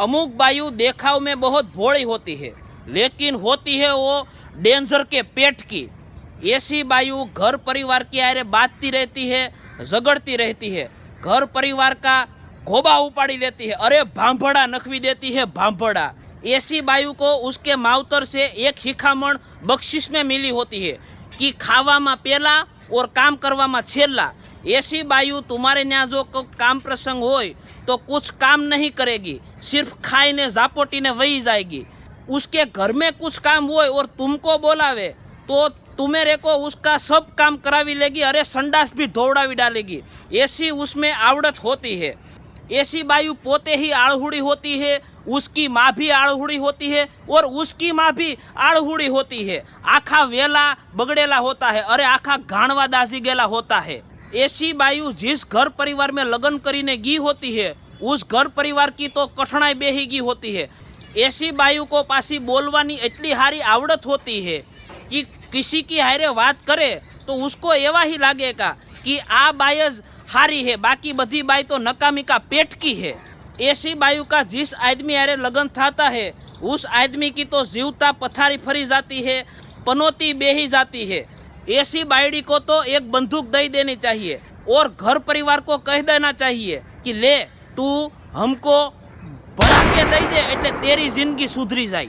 अमुक बायु देखाव में बहुत भोली होती है, लेकिन होती है वो डेंजर के पेट की। ऐसी बायु घर परिवार की आरे बातती रहती है, झगड़ती रहती है, घर परिवार का घोबा उपाड़ी लेती है, अरे भांभड़ा नखवी देती है भांभड़ा। ऐसी बायु को उसके मावतर से एक हिखामण बख्शिश में मिली होती है कि खावामा पहला और काम करवामा छेल्ला। ऐसी बायु तुम्हारे न्या जो काम प्रसंग होय तो कुछ काम नहीं करेगी, सिर्फ खाईने जापोटीने वही जाएगी। उसके घर में कुछ काम होय और तुमको बोलावे तो तुम्हें को उसका सब काम करावी लेगी, अरे संडास भी धोवड़ावी डालेगी। ऐसी उसमें आवड़त होती है। ऐसी बायु पोते ही आड़हुड़ी होती है, उसकी माँ भी आड़हुड़ी होती है और उसकी माँ भी आड़हुड़ी होती है। आखा वेला बगड़ेला होता है, अरे आखा घाणवा दाजी गेला होता है। ऐसी बायु जिस घर परिवार में लगन करीने गी होती है, उस घर परिवार की तो कठिनाई बेही गी होती है। ऐसी बायु को पासी बोलवानी एटली हारी आवड़त होती है कि किसी की हारे बात करे तो उसको एवा ही लागेगा कि आ बायज हारी है, बाकी बधी बाई तो नकामी का पेट की है। ऐसी बायु का जिस आदमी हारे लगन थाता है, उस आदमी की तो जीवता पथारी फरी जाती है, पनोती बेही जाती है। ऐसी बायड़ी को तो एक बंदूक दे देनी चाहिए और घर परिवार को कह देना चाहिए कि ले तू हमको भड़ा के दे दे, એટલે तेरी जिंदगी सुधरी जाए।